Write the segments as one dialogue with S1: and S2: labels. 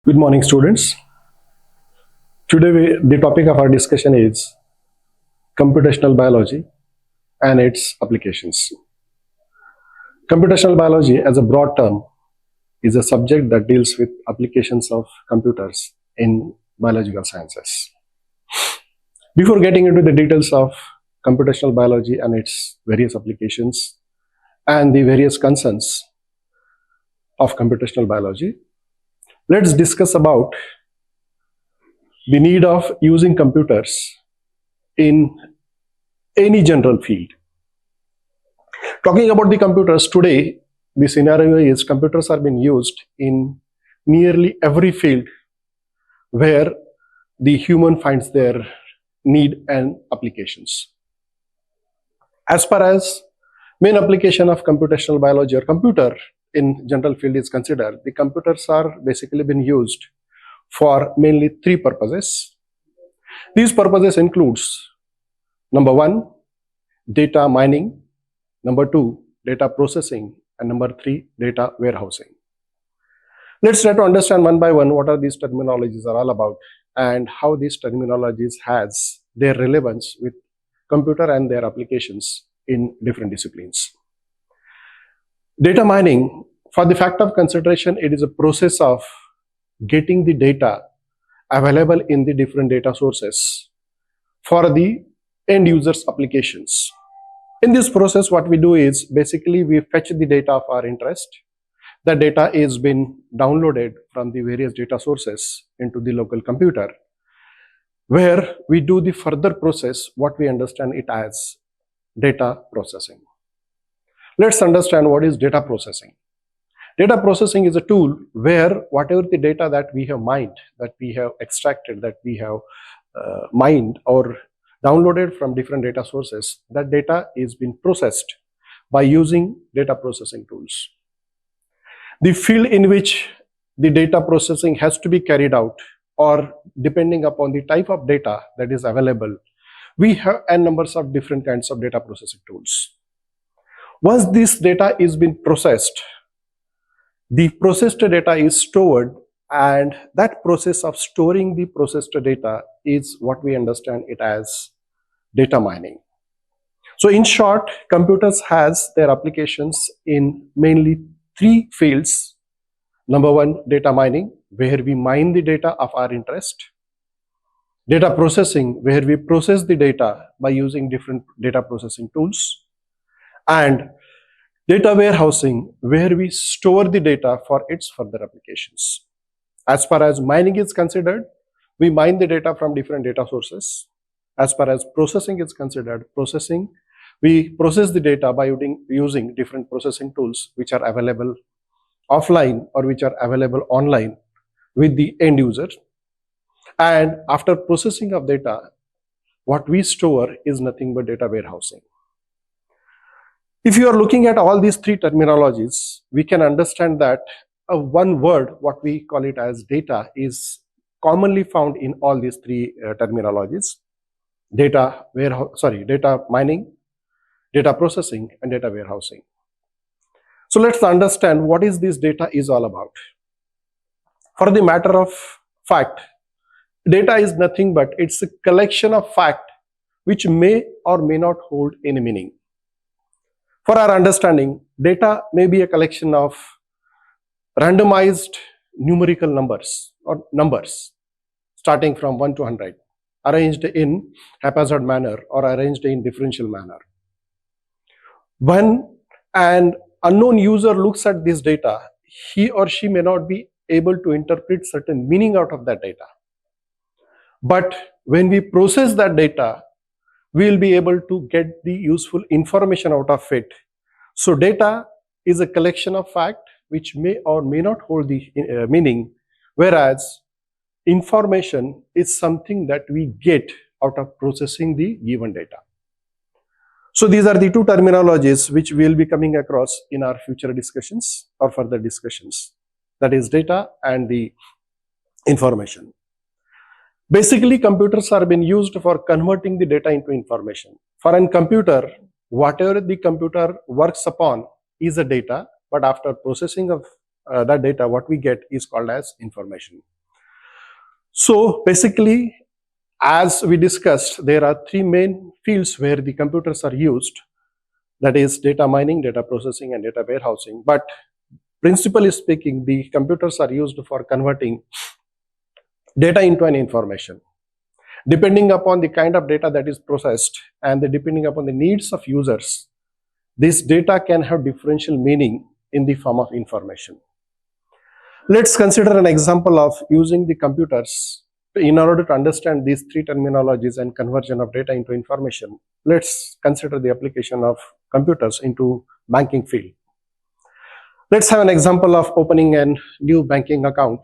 S1: Good morning, students. The topic of our discussion is computational biology and its applications. Computational biology, as a broad term, is a subject that deals with applications of computers in biological sciences. Before getting into the details of computational biology and its various applications and the various concerns of computational biology, let's discuss about the need of using computers in any general field. Talking about the computers today, the scenario is computers are being used in nearly every field where the human finds their need and applications. As far as main application of computational biology or computer in general field is considered, the computers are basically been used for mainly three purposes. These purposes includes number one, data mining, number two, data processing, and number three, data warehousing. Let's try to understand one by one what are these terminologies are all about and how these terminologies has their relevance with computer and their applications in different disciplines. Data mining, for the fact of consideration, it is a process of getting the data available in the different data sources for the end users applications. In this process, what we do is basically we fetch the data of our interest. The data is been downloaded from the various data sources into the local computer, where we do the further process, what we understand it as data processing. Let's understand what is data processing. Data processing is a tool where whatever the data that we have mined, that we have extracted, that we have mined or downloaded from different data sources, that data is being processed by using data processing tools. The field in which the data processing has to be carried out, or depending upon the type of data that is available, we have n numbers of different kinds of data processing tools. Once this data is being processed, the processed data is stored, and that process of storing the processed data is what we understand it as data mining. So in short, computers has their applications in mainly three fields. Number one, data mining, where we mine the data of our interest. Data processing, where we process the data by using different data processing tools. And data warehousing, where we store the data for its further applications. As far as mining is considered, we mine the data from different data sources. As far as processing is considered, we process the data by using different processing tools which are available offline or which are available online with the end user. And after processing of data, what we store is nothing but data warehousing. If you are looking at all these three terminologies, we can understand that one word, what we call it as data, is commonly found in all these three terminologies: data mining, data processing, and data warehousing. So let's understand what is this data is all about. For the matter of fact, data is nothing but it's a collection of fact which may or may not hold any meaning. For our understanding, data may be a collection of randomized numerical numbers or numbers starting from 1 to 100, arranged in haphazard manner or arranged in differential manner. When an unknown user looks at this data, he or she may not be able to interpret certain meaning out of that data. But when we process that data, we will be able to get the useful information out of it. So data is a collection of fact which may or may not hold the meaning, whereas information is something that we get out of processing the given data. So these are the two terminologies which we will be coming across in our future discussions or further discussions, that is data and the information. Basically, computers are being used for converting the data into information. For a computer, whatever the computer works upon is a data, but after processing of that data, what we get is called as information. So basically, as we discussed, there are three main fields where the computers are used, that is data mining, data processing, and data warehousing. But principally speaking, the computers are used for converting data into an information. Depending upon the kind of data that is processed and depending upon the needs of users, this data can have differential meaning in the form of information. Let's consider an example of using the computers in order to understand these three terminologies and conversion of data into information. Let's consider the application of computers into banking field. Let's have an example of opening a new banking account.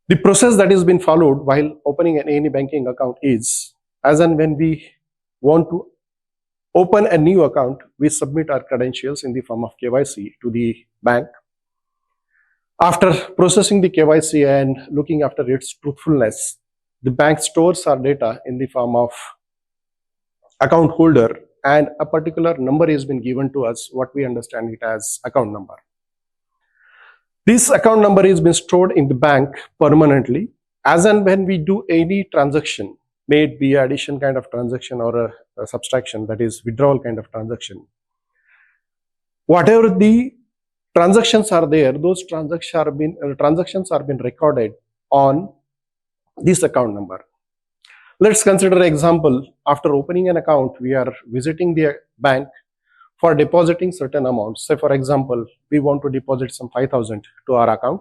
S1: The process that is being followed while opening any banking account is, as and when we want to open a new account, we submit our credentials in the form of KYC to the bank. After processing the KYC and looking after its truthfulness, the bank stores our data in the form of account holder, and a particular number has been given to us, what we understand it as account number. This account number is being stored in the bank permanently. As and when we do any transaction, may it be addition kind of transaction or a subtraction, that is withdrawal kind of transaction, whatever the transactions are there, those transactions are being recorded on this account number. Let's consider an example. After opening an account, we are visiting the bank for depositing certain amounts. Say for example, we want to deposit some 5,000 to our account.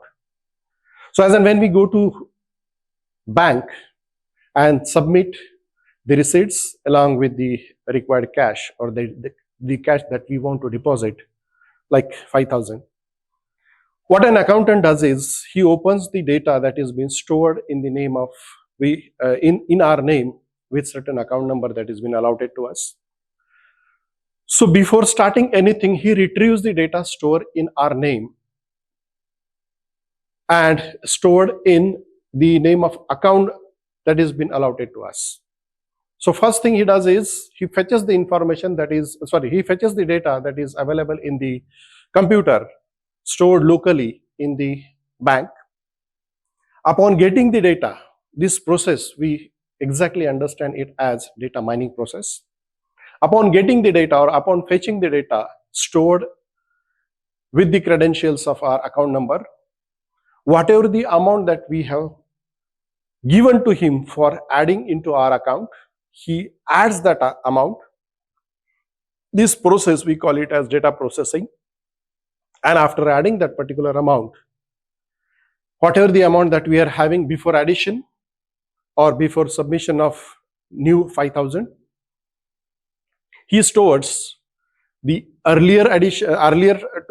S1: So as and when we go to bank and submit the receipts along with the required cash or the cash that we want to deposit, like 5,000. What an accountant does is he opens the data that is being stored in the name of in our name with certain account number that is been allotted to us. So before starting anything, he retrieves the data stored in our name and stored in the name of account that has been allotted to us. So first thing he does is he fetches the information that is, he fetches the data that is available in the computer stored locally in the bank. Upon getting the data, this process, we exactly understand it as data mining process. Upon getting the data or upon fetching the data stored with the credentials of our account number, whatever the amount that we have given to him for adding into our account, he adds that amount. This process, we call it as data processing. And after adding that particular amount, whatever the amount that we are having before addition or before submission of new 5,000, he stores the earlier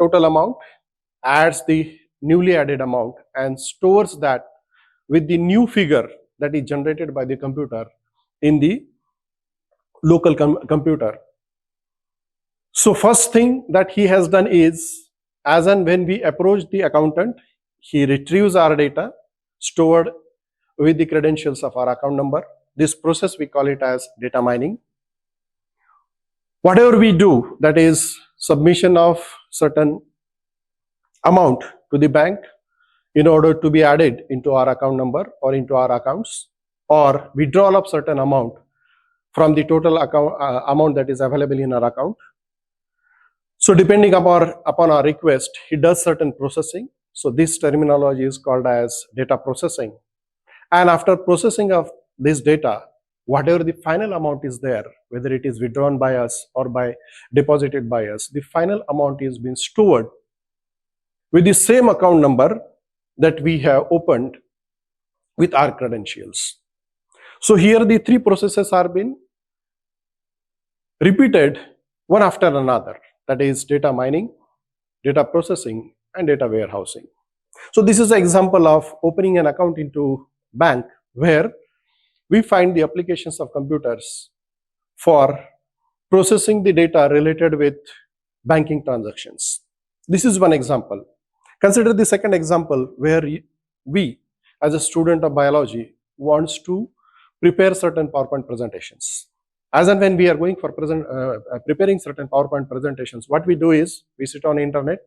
S1: total amount, adds the newly added amount, and stores that with the new figure that is generated by the computer in the local computer. So first thing that he has done is, as and when we approach the accountant, he retrieves our data stored with the credentials of our account number. This process we call it as data mining. Whatever we do, that is submission of certain amount to the bank in order to be added into our account number or into our accounts, or withdrawal of certain amount from the total account amount that is available in our account. So depending upon our request, he does certain processing. So this terminology is called as data processing. And after processing of this data, whatever the final amount is there, whether it is withdrawn by us or deposited by us, the final amount is being stored with the same account number that we have opened with our credentials. So here the three processes are being repeated one after another, that is data mining, data processing, and data warehousing. So this is an example of opening an account into bank where we find the applications of computers for processing the data related with banking transactions. This is one example. Consider the second example where we, as a student of biology, wants to prepare certain PowerPoint presentations. As and when we are going for preparing certain PowerPoint presentations, what we do is we sit on the internet,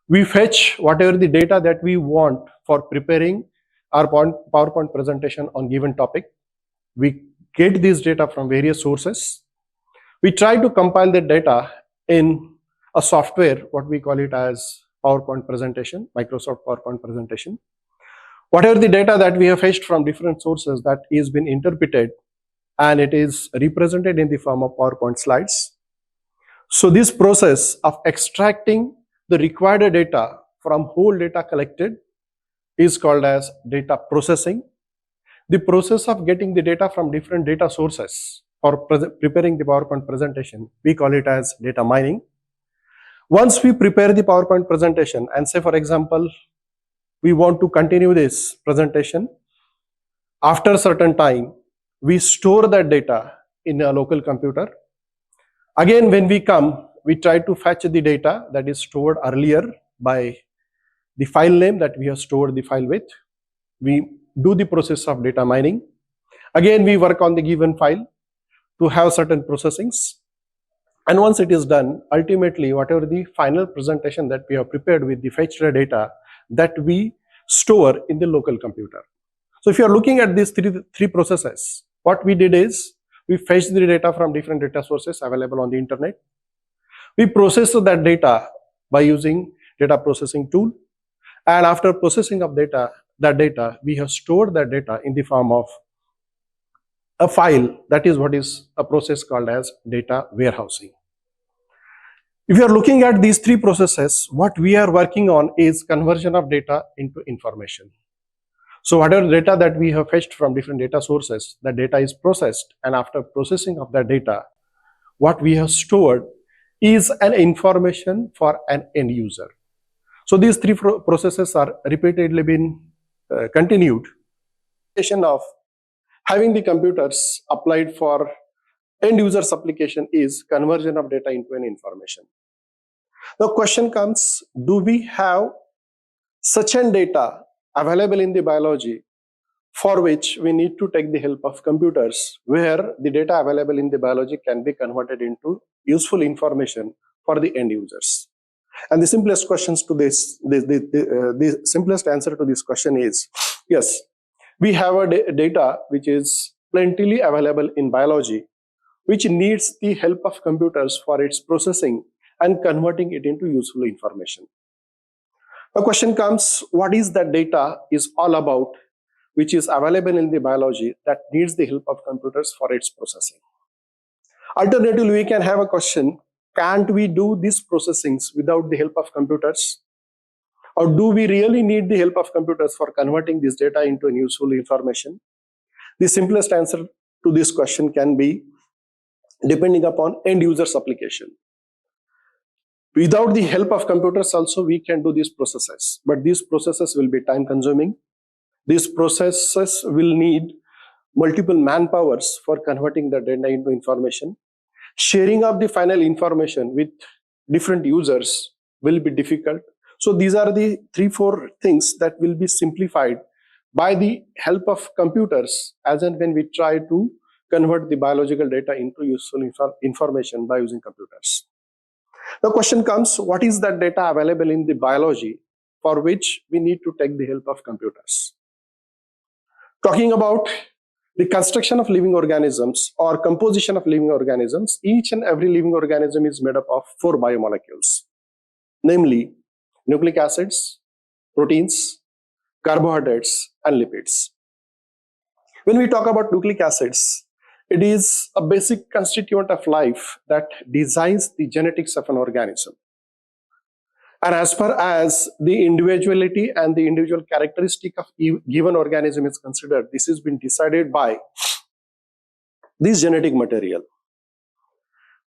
S1: we fetch whatever the data that we want for preparing our PowerPoint presentation on given topic. We get this data from various sources. We try to compile the data in a software, what we call it as PowerPoint presentation, Microsoft PowerPoint presentation. Whatever the data that we have fetched from different sources, that is been interpreted and it is represented in the form of PowerPoint slides. So this process of extracting the required data from whole data collected is called as data processing. The process of getting the data from different data sources for preparing the PowerPoint presentation, we call it as data mining. Once we prepare the PowerPoint presentation and say, for example, we want to continue this presentation, after a certain time, we store that data in a local computer. Again, when we come, we try to fetch the data that is stored earlier by the file name that we have stored the file with. We do the process of data mining. Again, we work on the given file to have certain processings. And once it is done, ultimately, whatever the final presentation that we have prepared with the fetched data, that we store in the local computer. So if you are looking at these three processes, what we did is we fetched the data from different data sources available on the internet. We processed that data by using data processing tool. And after processing of that data, we have stored that data in the form of a file. That is what is a process called as data warehousing. If you are looking at these three processes, what we are working on is conversion of data into information. So whatever data that we have fetched from different data sources, that data is processed, and after processing of that data, what we have stored is an information for an end user. So these three processes are repeatedly been continued. Of having the computers applied for end users application is conversion of data into an information. The question comes, do we have such an data available in the biology for which we need to take the help of computers, where the data available in the biology can be converted into useful information for the end users? And the simplest questions to this, the simplest answer to this question is yes. We have a data which is plentifully available in biology, which needs the help of computers for its processing and converting it into useful information. The question comes, what is that data is all about, which is available in the biology that needs the help of computers for its processing? Alternatively, we can have a question, can't we do these processings without the help of computers? Or do we really need the help of computers for converting this data into a useful information? The simplest answer to this question can be depending upon end user's application. Without the help of computers also, we can do these processes, but these processes will be time consuming. These processes will need multiple manpowers for converting the data into information. Sharing of the final information with different users will be difficult. So these are the 3-4 things that will be simplified by the help of computers as and when we try to convert the biological data into useful information by using computers. The question comes, what is that data available in the biology for which we need to take the help of computers? Talking about the construction of living organisms or composition of living organisms, each and every living organism is made up of 4 biomolecules, namely nucleic acids, proteins, carbohydrates, and lipids. When we talk about nucleic acids, it is a basic constituent of life that designs the genetics of an organism. And as far as the individuality and the individual characteristic of given organism is considered, this has been decided by this genetic material.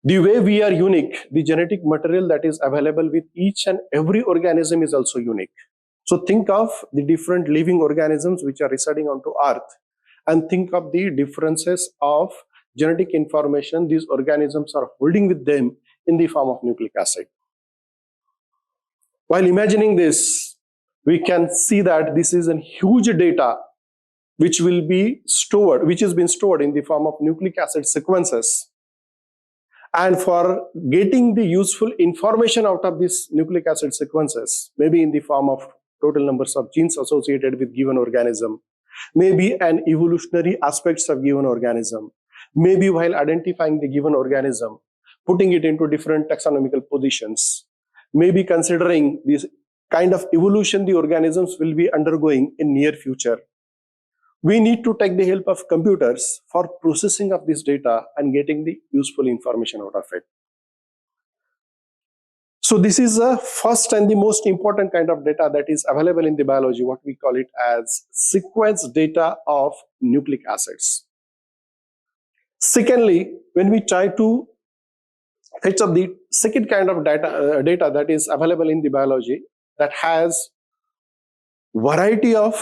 S1: The way we are unique, the genetic material that is available with each and every organism is also unique. So think of the different living organisms which are residing onto Earth and think of the differences of genetic information these organisms are holding with them in the form of nucleic acid. While imagining this, we can see that this is a huge data which will be stored, which has been stored in the form of nucleic acid sequences. And for getting the useful information out of these nucleic acid sequences, maybe in the form of total numbers of genes associated with given organism, maybe an evolutionary aspects of given organism, maybe while identifying the given organism, putting it into different taxonomical positions, maybe considering this kind of evolution the organisms will be undergoing in near future. We need to take the help of computers for processing of this data and getting the useful information out of it. So this is the first and the most important kind of data that is available in the biology, what we call it as sequence data of nucleic acids. Secondly, when we try to fetch up the second kind of data that is available in the biology that has variety of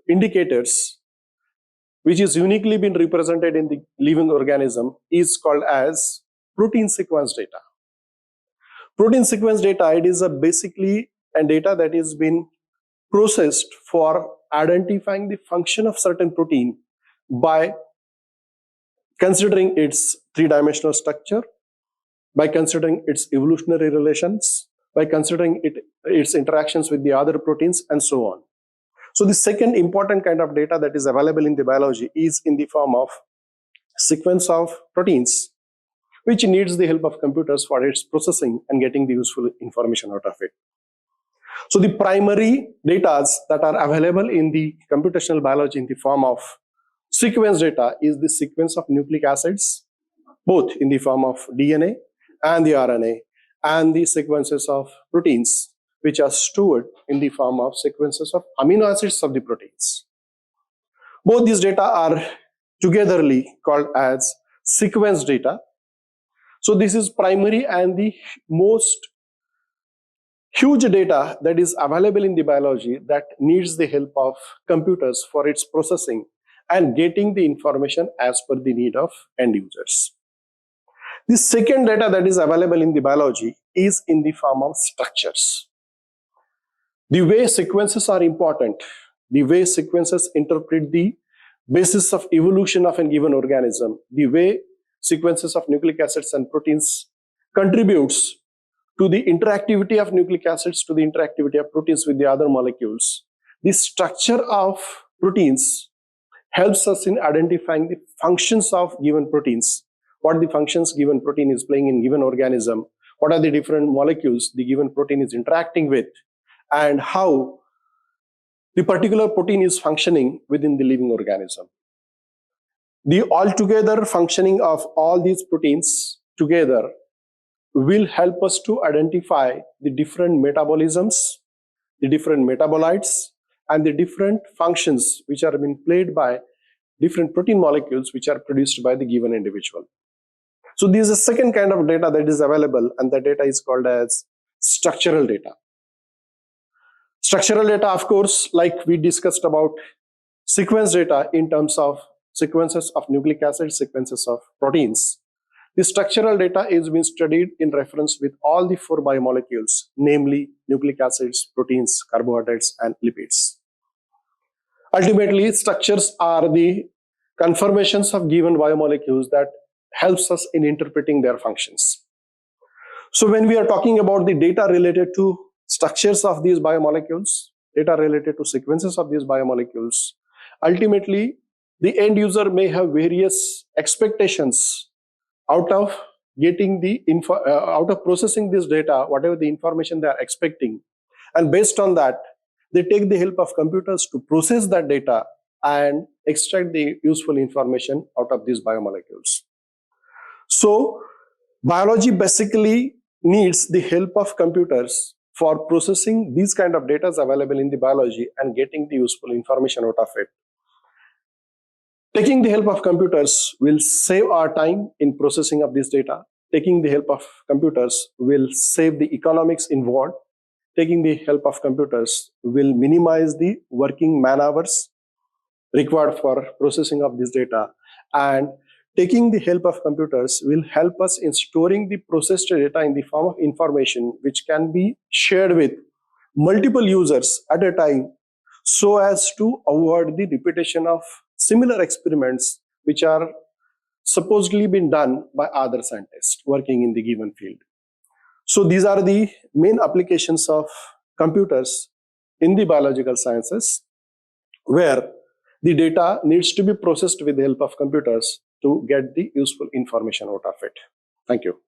S1: indicators which is uniquely been represented in the living organism is called as protein sequence data. Protein sequence data, it is basically a data that is been processed for identifying the function of certain protein by considering its three-dimensional structure, by considering its evolutionary relations, by considering its interactions with the other proteins, and so on. So the second important kind of data that is available in the biology is in the form of sequence of proteins, which needs the help of computers for its processing and getting the useful information out of it. So the primary data that are available in the computational biology in the form of sequence data is the sequence of nucleic acids, both in the form of DNA and the RNA, and the sequences of proteins, which are stored in the form of sequences of amino acids of the proteins. Both these data are togetherly called as sequence data. So this is primary and the most huge data that is available in the biology that needs the help of computers for its processing and getting the information as per the need of end users. The second data that is available in the biology is in the form of structures. The way sequences are important, the way sequences interpret the basis of evolution of a given organism, the way sequences of nucleic acids and proteins contributes to the interactivity of nucleic acids, to the interactivity of proteins with the other molecules. The structure of proteins helps us in identifying the functions of given proteins, what the functions given protein is playing in given organism, what are the different molecules the given protein is interacting with, and how the particular protein is functioning within the living organism. The altogether functioning of all these proteins together will help us to identify the different metabolisms, the different metabolites, and the different functions which are being played by different protein molecules which are produced by the given individual. So this is the second kind of data that is available, and the data is called as structural data. Structural data, of course, like we discussed about sequence data in terms of sequences of nucleic acids, sequences of proteins. The structural data is being studied in reference with all the four biomolecules, namely nucleic acids, proteins, carbohydrates, and lipids. Ultimately, structures are the conformations of given biomolecules that helps us in interpreting their functions. So when we are talking about the data related to structures of these biomolecules, data related to sequences of these biomolecules, ultimately the end user may have various expectations out of getting the out of processing this data, whatever the information they are expecting, and based on that they take the help of computers to process that data and extract the useful information out of these biomolecules. So biology basically needs the help of computers for processing these kind of data available in the biology and getting the useful information out of it. Taking the help of computers will save our time in processing of this data. Taking the help of computers will save the economics involved. Taking the help of computers will minimize the working man hours required for processing of this data. And taking the help of computers will help us in storing the processed data in the form of information which can be shared with multiple users at a time, so as to avoid the repetition of similar experiments which are supposedly been done by other scientists working in the given field. So these are the main applications of computers in the biological sciences where the data needs to be processed with the help of computers to get the useful information out of it. Thank you.